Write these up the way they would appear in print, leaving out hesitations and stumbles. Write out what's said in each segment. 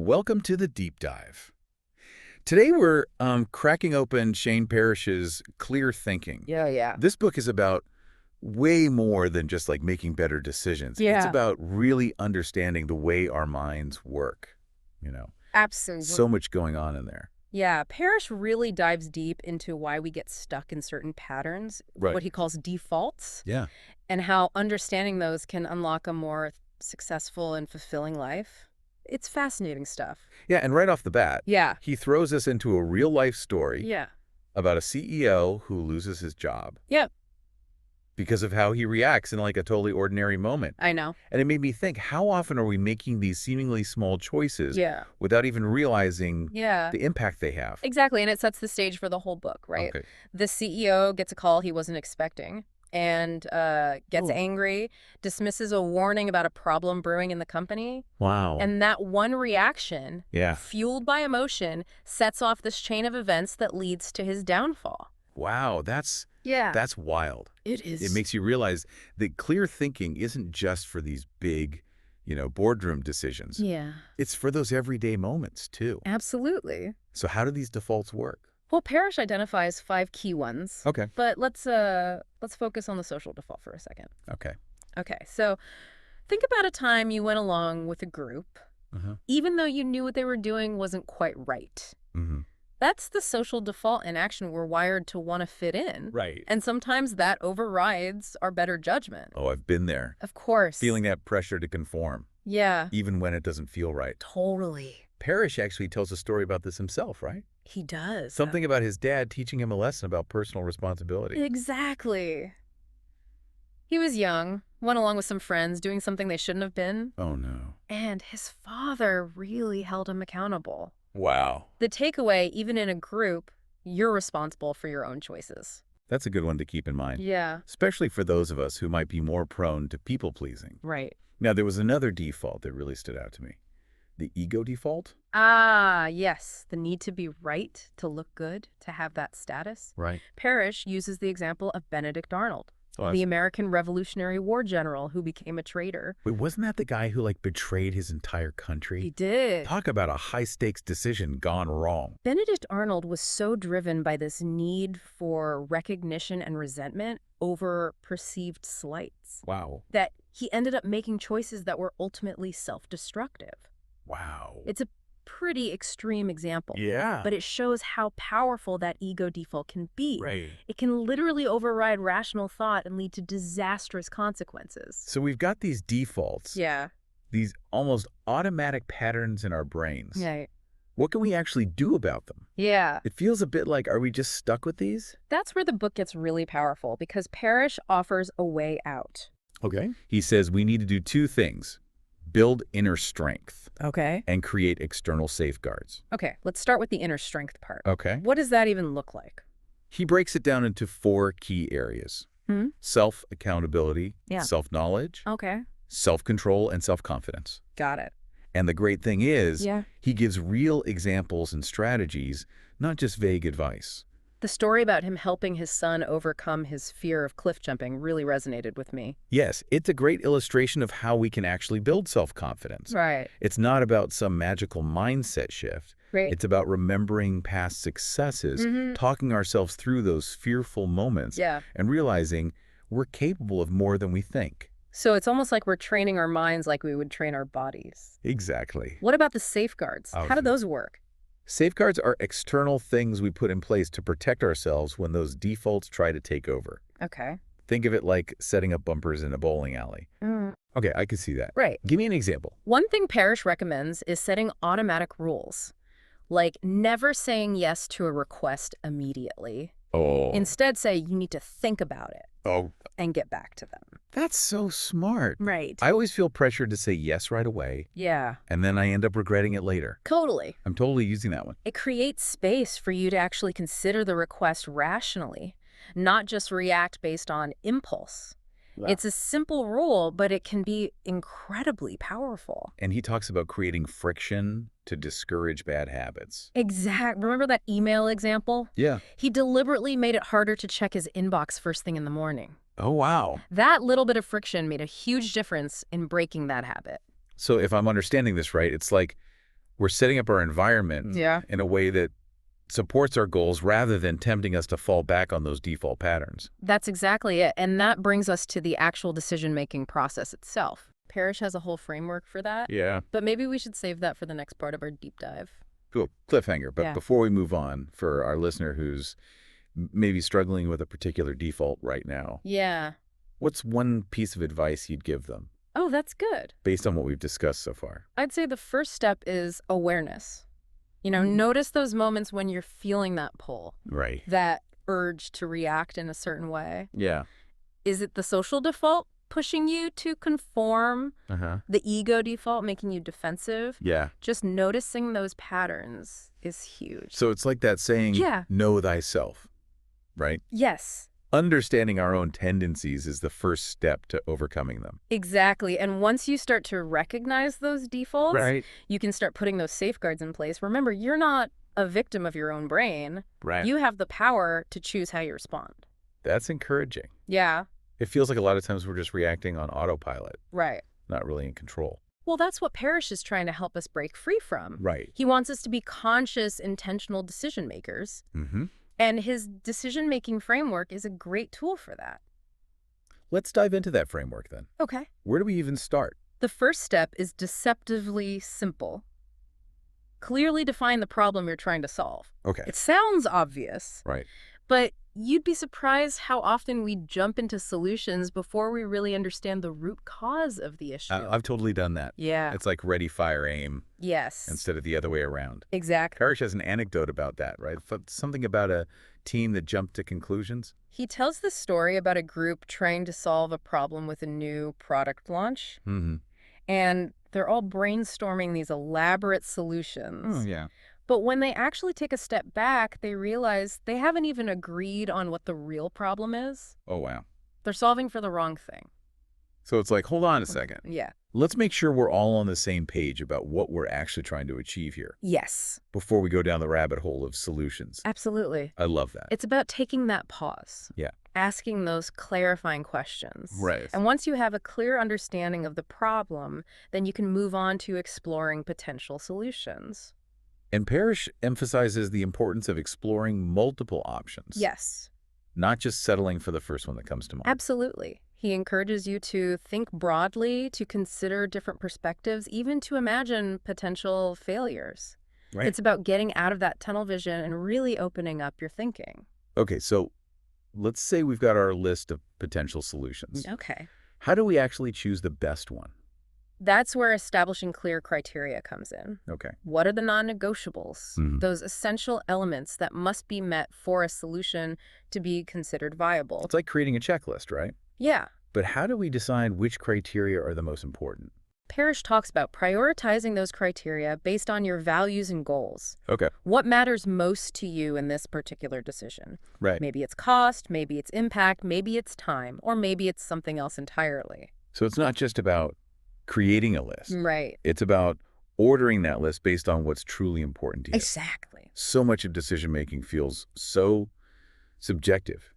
Welcome to the Deep Dive. Today we're cracking open Shane Parrish's Clear Thinking. Yeah. This book is about way more than just like making better decisions. It's Yeah. about really understanding the way our minds work, you know. Absolutely. So much going on in there. Yeah, Parrish really dives deep into why we get stuck in certain patterns, Right. what he calls defaults, Yeah. and how understanding those can unlock a more successful and fulfilling life. It's fascinating stuff. Yeah, and right off the bat, Yeah. he throws us into a real-life story Yeah. about a CEO who loses his job Yeah, because of how he reacts in like a totally ordinary moment. I know. And it made me think, how often are we making these seemingly small choices Yeah. without even realizing Yeah. the impact they have? Exactly, and it sets the stage for the whole book, right? Okay. The CEO gets a call he wasn't expecting and gets Oh. angry, dismisses a warning about a problem brewing in the company. Wow. And that one reaction, Yeah. fueled by emotion, sets off this chain of events that leads to his downfall. Wow, that's wild. It is. It makes you realize that clear thinking isn't just for these big, boardroom decisions. Yeah, It's for those everyday moments, too. absolutely. So how do these defaults work? Well, Parrish identifies 5 key ones. Okay. But let's focus on the social default for a second. Okay. Okay, so think about a time you went along with a group, Uh-huh. even though you knew what they were doing wasn't quite right. Mm-hmm. That's the social default in action. We're wired to want to fit in. Right. And sometimes that overrides our better judgment. Oh, I've been there. Of course. Feeling that pressure to conform, Yeah. even when it doesn't feel right. Totally. Parrish actually tells a story about this himself, right? He does. Something about his dad teaching him a lesson about personal responsibility. Exactly. He was young, went along with some friends doing something they shouldn't have been, Oh, no. and his father really held him accountable. Wow. The takeaway, even in a group, you're responsible for your own choices. That's a good one to keep in mind, Yeah. especially for those of us who might be more prone to people-pleasing. Right. Now, there was another default that really stood out to me. The ego default. Ah, yes. The need to be right, to look good, to have that status. Right. Parrish uses the example of Benedict Arnold, the American Revolutionary War general who became a traitor. Wait, wasn't that the guy who, betrayed his entire He country? did. Talk about a high-stakes decision gone wrong. Benedict Arnold was so driven by this need for recognition and resentment over perceived slights Wow. that he ended up making choices that were ultimately self-destructive. Wow. It's a pretty extreme example. Yeah. But it shows how powerful that ego default can be. Right. It can literally override rational thought and lead to disastrous consequences. So we've got these defaults, Yeah. these almost automatic patterns in our brains. Right. What can we actually do about them? Yeah. It feels a bit like, are we just stuck with these? That's where the book gets really powerful because Parrish offers a way out. Okay. He says we need to do two things: build inner strength Okay. and create external safeguards. Okay, let's start with the inner strength part. Okay. What does that even look like? He breaks it down into 4 key areas: self-accountability, Yeah. self-knowledge, Okay. self-control, and self-confidence. Got it. And the great thing is, Yeah. he gives real examples and strategies, not just vague advice. The story about him helping his son overcome his fear of cliff jumping really resonated with me. Yes, it's a great illustration of how we can actually build self-confidence. Right. It's not about some magical mindset shift. Right. It's about remembering past successes, Mhm. talking ourselves through those fearful moments, Yeah. and realizing we're capable of more than we think. So it's almost like we're training our minds like we would train our bodies. Exactly. What about the safeguards? How do those work? Safeguards are external things we put in place to protect ourselves when those defaults try to take over. Okay. Think of it like setting up bumpers in a bowling alley. Okay, I can see that. Right. Give me an example. One thing Parrish recommends is setting automatic rules, like never saying yes to a request immediately. Oh. Instead, say you need to think about it Oh, and get back to them. that's so smart. Right. I always feel pressured to say yes right away, Yeah. and then I end up regretting it later. Totally. I'm totally using that one. It creates space for you to actually consider the request rationally, not just react based on impulse. Wow. It's a simple rule, but it can be incredibly powerful. And he talks about creating friction to discourage bad habits. Remember that email example? Yeah. He deliberately made it harder to check his inbox first thing in the morning. Oh, wow. That little bit of friction made a huge difference in breaking that habit. So if I'm understanding this right, it's like We're setting up our environment Yeah. in a way that supports our goals rather than tempting us to fall back on those default patterns. That's exactly it. And that brings us to the actual decision-making process itself. Parrish has a whole framework for that, Yeah. but maybe we should save that for the next part of our deep dive. Cool. Cliffhanger. But Yeah. before we move on, for our listener who's maybe struggling with a particular default right now, Yeah. what's one piece of advice you'd give them Oh, that's good. based on what we've discussed so far? I'd say the first step is awareness. Notice those moments when you're feeling that pull, Right. that urge to react in a certain way. Yeah. Is it the social default pushing you to conform? Uh-huh. The ego default making you defensive? Yeah. Just noticing those patterns is huge. So it's like that saying, Yeah. know thyself, right? Yes, Understanding our own tendencies is the first step to overcoming them. exactly. And once you start to recognize those defaults, you can start putting those safeguards in place. Remember, you're not a victim of your own brain. Right. You have the power to choose how you respond. That's encouraging. Yeah, It feels like a lot of times we're just reacting on autopilot, right. not really in control. Well, that's what Parrish is trying to help us break free from. Right. He wants us to be conscious, intentional decision makers. Mm-hmm. And his decision-making framework is a great tool for that. Let's dive into that framework then. Okay. Where do we even start? The first step is deceptively simple. Clearly define the problem you're trying to solve. Okay. It sounds obvious, Right. but you'd be surprised how often we jump into solutions before we really understand the root cause of the issue. I've totally done that. Yeah. It's like ready, fire, aim Yes. instead of the other way around. Exactly. Parrish has an anecdote about that, right? Something about a team that jumped to conclusions. He tells this story about a group trying to solve a problem with a new product launch, Mm-hmm. and they're all brainstorming these elaborate solutions. Oh, yeah. But when they actually take a step back, they realize they haven't even agreed on what the real problem is. Oh, wow. They're solving for the wrong thing. So it's like, hold on a second. Yeah. Let's make sure we're all on the same page about what we're actually trying to achieve here Yes, before we go down the rabbit hole of solutions. absolutely. I love that. It's about taking that pause. Yeah. Asking those clarifying questions. Right. And once you have a clear understanding of the problem, then you can move on to exploring potential solutions. And Parrish emphasizes the importance of exploring multiple options. Yes, Not just settling for the first one that comes to mind. absolutely. He encourages you to think broadly, to consider different perspectives, even to imagine potential failures. Right. It's about getting out of that tunnel vision and really opening up your thinking. Okay, so let's say we've got our list of potential solutions. Okay. How do we actually choose the best one? That's where establishing clear criteria comes in. Okay. What are the non-negotiables? Mhm. Those essential elements that must be met for a solution to be considered viable. It's like creating a checklist, right? Yeah. But how do we decide which criteria are the most important? Parrish talks about prioritizing those criteria based on your values and goals. Okay. What matters most to you in this particular decision? Right. Maybe it's cost, maybe it's impact, maybe it's time, or maybe it's something else entirely. So it's not just about creating a list. Right. It's about ordering that list based on what's truly important to you. Exactly. So much of decision-making feels so subjective.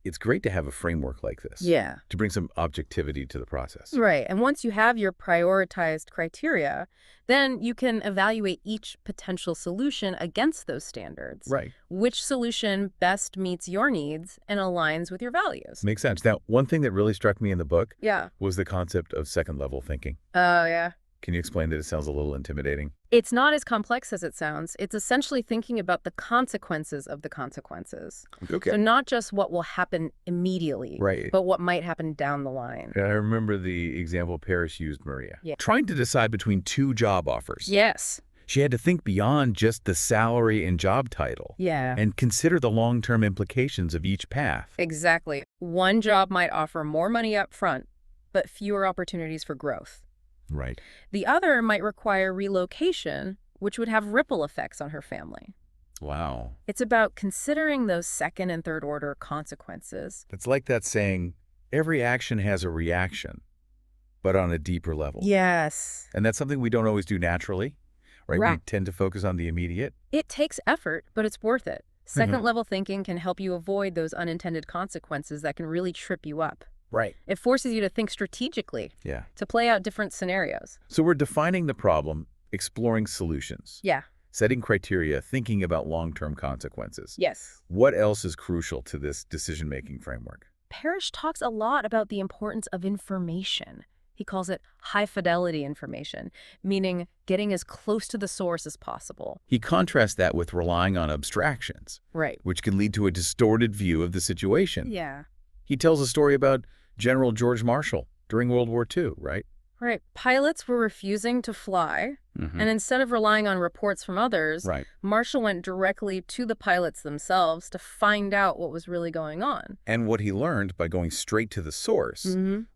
It's great to have a framework like this. Yeah. To bring some objectivity to the process. Right. And once you have your prioritized criteria, then you can evaluate each potential solution against those standards. Right. Which solution best meets your needs and aligns with your values. Makes sense. Now, one thing that really struck me in the book Yeah. was the concept of second-level thinking. Oh, yeah. Can you explain that? It sounds a little intimidating. It's not as complex as it sounds. It's essentially thinking about the consequences of the consequences. Okay. So not just what will happen immediately, Right. but what might happen down the line. I remember the example Parrish used, Maria. Yeah. Trying to decide between two job offers. Yes. She had to think beyond just the salary and job title Yeah. and consider the long-term implications of each path. Exactly. One job might offer more money up front, but fewer opportunities for growth. Right. The other might require relocation, which would have ripple effects on her family. Wow. It's about considering those second and third order consequences. It's like that saying, every action has a reaction, but on a deeper level. Yes. And that's something we don't always do naturally, right? We Right. tend to focus on the immediate. It takes effort, but it's worth it. Second level thinking can help you avoid those unintended consequences that can really trip you up. Right. It forces you to think strategically, Yeah. to play out different scenarios. So we're defining the problem, exploring solutions, Yeah. setting criteria, thinking about long-term consequences. Yes. What else is crucial to this decision-making framework? Parrish talks a lot about the importance of information. He calls it high-fidelity information, meaning getting as close to the source as possible. He contrasts that with relying on abstractions, Right. which can lead to a distorted view of the situation. Yeah. He tells a story about General George Marshall during World War II, right? Right. Pilots were refusing to fly, and instead of relying on reports from others, Right. Marshall went directly to the pilots themselves to find out what was really going on. And what he learned by going straight to the source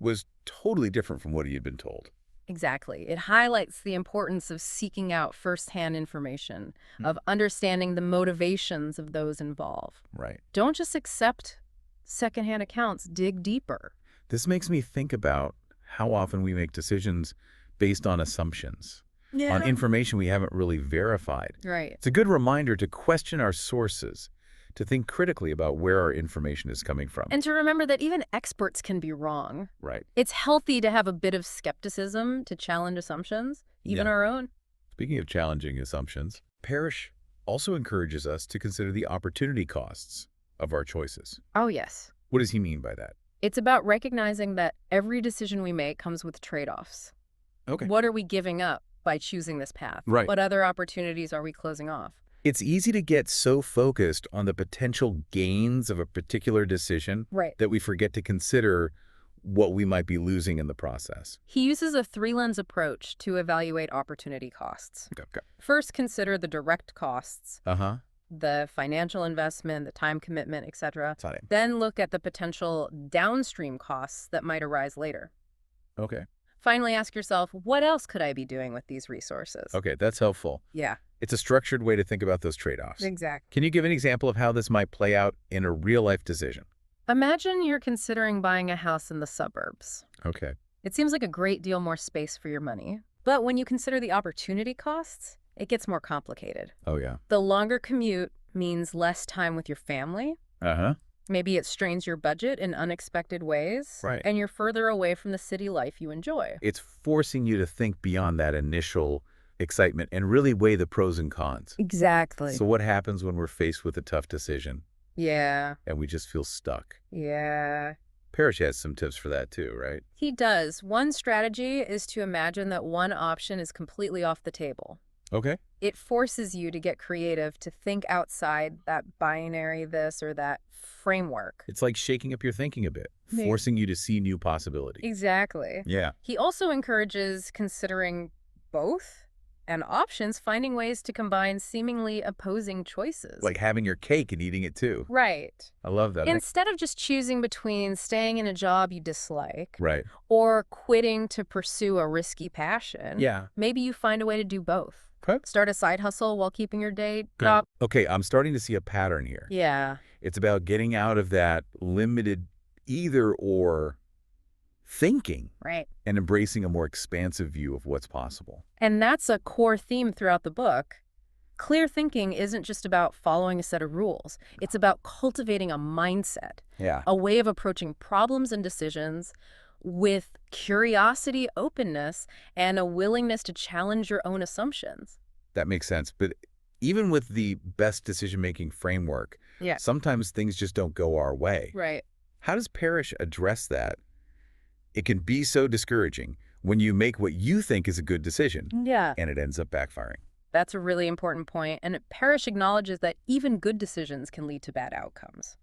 was totally different from what he had been told. Exactly. It highlights the importance of seeking out firsthand information, of understanding the motivations of those involved. Right. Don't just accept secondhand accounts, dig deeper. This makes me think about how often we make decisions based on assumptions, on information we haven't really verified. Right. It's a good reminder to question our sources, to think critically about where our information is coming from. And to remember that even experts can be wrong. Right. It's healthy to have a bit of skepticism, to challenge assumptions, even our own. Speaking of challenging assumptions, Parrish also encourages us to consider the opportunity costs of our choices. Oh, yes. What does he mean by that? It's about recognizing that every decision we make comes with trade-offs. Okay. What are we giving up by choosing this path? Right. What other opportunities are we closing off? It's easy to get so focused on the potential gains of a particular decision that we forget to consider what we might be losing in the process. He uses a three-lens approach to evaluate opportunity costs. Okay. First, consider the direct costs, Uh-huh. the financial investment, the time commitment, etc. Got it. Then look at the potential downstream costs that might arise later. Okay. Finally, ask yourself, what else could I be doing with these resources? Okay, that's helpful. Yeah. It's a structured way to think about those trade-offs. Exactly. Can you give an example of how this might play out in a real-life decision? Imagine you're considering buying a house in the suburbs. Okay. It seems like a great deal more space for your money. But when you consider the opportunity costs, it gets more complicated. Oh, yeah. The longer commute means less time with your family. Uh-huh. Maybe it strains your budget in unexpected ways. Right. And you're further away from the city life you enjoy. It's forcing you to think beyond that initial excitement and really weigh the pros and cons. Exactly. So what happens when we're faced with a tough decision Yeah. and we just feel stuck? Yeah. Parrish has some tips for that too, right? He does. One strategy is to imagine that one option is completely off the table. Okay. It forces you to get creative, to think outside that binary this or that framework. It's like shaking up your thinking a bit, Maybe. forcing you to see new possibilities. Exactly. Yeah. He also encourages considering both and options, finding ways to combine seemingly opposing choices. Like having your cake and eating it too. Right. I love that. Instead of just choosing between staying in a job you dislike Right. or quitting to pursue a risky passion, Yeah. maybe you find a way to do both. Okay. Start a side hustle while keeping your day job. Okay, I'm starting to see a pattern here. Yeah. It's about getting out of that limited either or thinking Right. and embracing a more expansive view of what's possible. And that's a core theme throughout the book. Clear thinking isn't just about following a set of rules. It's about cultivating a mindset, Yeah. a way of approaching problems and decisions with curiosity, openness, and a willingness to challenge your own assumptions. That makes sense. But even with the best decision-making framework, Yeah. sometimes things just don't go our way. Right. How does Parrish address that? It can be so discouraging when you make what you think is a good decision Yeah. and it ends up backfiring. That's a really important point. And Parrish acknowledges that even good decisions can lead to bad outcomes.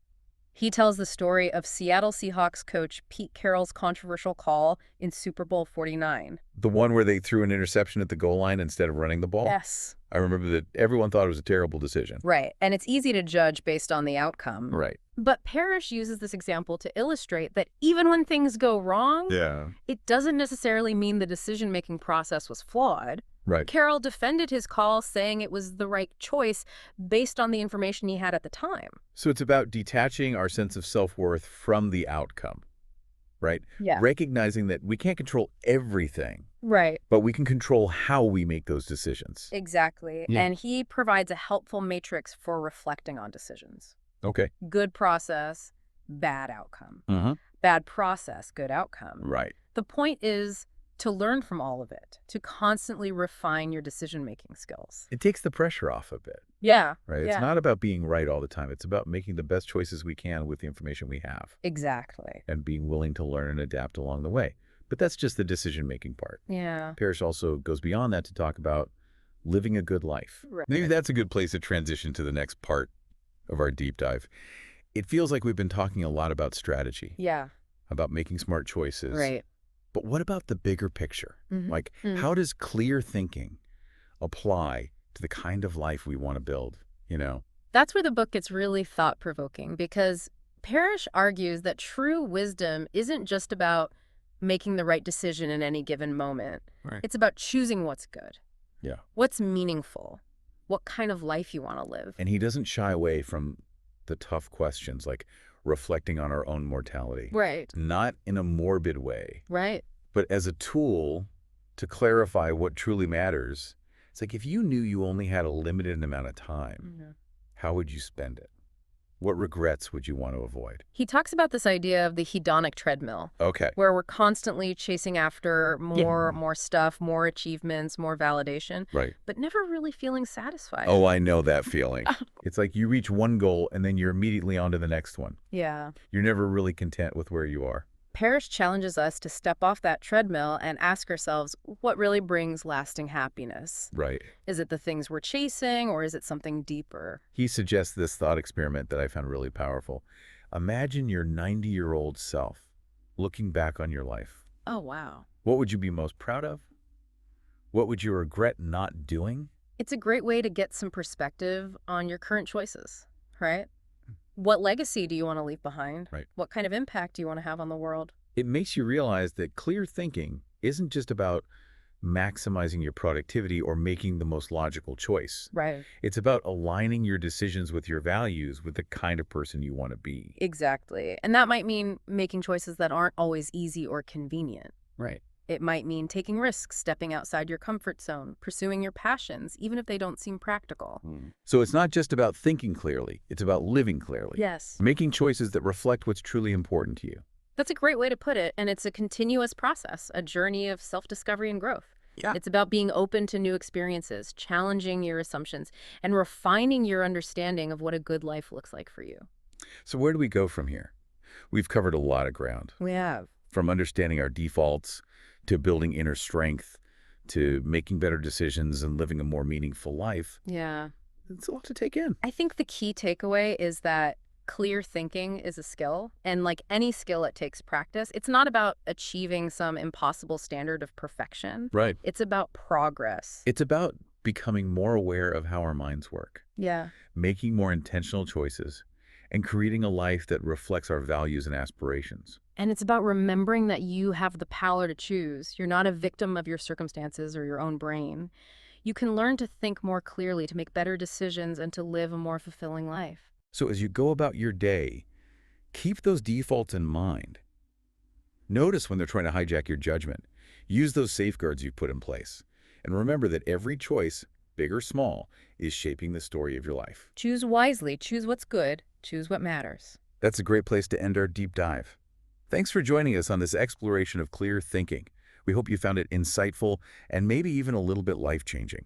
He tells the story of Seattle Seahawks coach Pete Carroll's controversial call in Super Bowl 49. The one where they threw an interception at the goal line instead of running the ball? Yes. I remember that everyone thought it was a terrible decision. Right. And it's easy to judge based on the outcome. Right. But Parrish uses this example to illustrate that even when things go wrong, Yeah. it doesn't necessarily mean the decision-making process was flawed. Right. Carroll defended his call, saying it was the right choice based on the information he had at the time. So it's about detaching our sense of self-worth from the outcome, right? Yeah. Recognizing that we can't control everything, Right. but we can control how we make those decisions. Exactly. Yeah. And he provides a helpful matrix for reflecting on decisions. Okay. Good process, bad outcome. Uh-huh. Bad process, good outcome. Right. The point is to learn from all of it, to constantly refine your decision-making skills. It takes the pressure off a bit, Yeah. right? It's not about being right all the time. It's about making the best choices we can with the information we have. Exactly. And being willing to learn and adapt along the way. But that's just the decision-making part. Yeah. Parrish also goes beyond that to talk about living a good life. Right. Maybe that's a good place to transition to the next part of our deep dive. It feels like we've been talking a lot about strategy. Yeah. About making smart choices. Right. But what about the bigger picture? Like, how does clear thinking apply to the kind of life we want to build, you know? That's where the book gets really thought-provoking, because Parrish argues that true wisdom isn't just about making the right decision in any given moment. Right. It's about choosing what's good. Yeah. What's meaningful. What kind of life you want to live. And he doesn't shy away from the tough questions, like reflecting on our own mortality. Right. Not in a morbid way. Right. But as a tool to clarify what truly matters. It's like if you knew you only had a limited amount of time, how would you spend it? What regrets would you want to avoid? He talks about this idea of the hedonic treadmill. Okay. Where we're constantly chasing after more stuff, more achievements, more validation. Right. But never really feeling satisfied. Oh, I know that feeling. It's like you reach one goal and then you're immediately on to the next one. Yeah. You're never really content with where you are. Parrish challenges us to step off that treadmill and ask ourselves what really brings lasting happiness. Right. Is it the things we're chasing, or is it something deeper? He suggests this thought experiment that I found really powerful. Imagine your 90-year-old self looking back on your life. Oh, wow. What would you be most proud of? What would you regret not doing? It's a great way to get some perspective on your current choices, right? What legacy do you want to leave behind? Right. What kind of impact do you want to have on the world? It makes you realize that clear thinking isn't just about maximizing your productivity or making the most logical choice. Right. It's about aligning your decisions with your values, with the kind of person you want to be. Exactly. And that might mean making choices that aren't always easy or convenient. Right. It might mean taking risks, stepping outside your comfort zone, pursuing your passions, even if they don't seem practical. So it's not just about thinking clearly, it's about living clearly. Yes. Making choices that reflect what's truly important to you. That's a great way to put it, and it's a continuous process, a journey of self-discovery and growth. Yeah. It's about being open to new experiences, challenging your assumptions, and refining your understanding of what a good life looks like for you. So where do we go from here? We've covered a lot of ground. We have. From understanding our defaults, to building inner strength, to making better decisions and living a more meaningful life. Yeah. It's a lot to take in. I think the key takeaway is that clear thinking is a skill, and like any skill, it takes practice. It's not about achieving some impossible standard of perfection. Right. It's about progress. It's about becoming more aware of how our minds work. Yeah. Making more intentional choices and creating a life that reflects our values and aspirations. And it's about remembering that you have the power to choose. You're not a victim of your circumstances or your own brain. You can learn to think more clearly, to make better decisions, and to live a more fulfilling life. So as you go about your day, keep those defaults in mind. Notice when they're trying to hijack your judgment. Use those safeguards you've put in place. And remember that every choice, big or small, is shaping the story of your life. Choose wisely. Choose what's good. Choose what matters. That's a great place to end our deep dive. Thanks for joining us on this exploration of clear thinking. We hope you found it insightful and maybe even a little bit life-changing.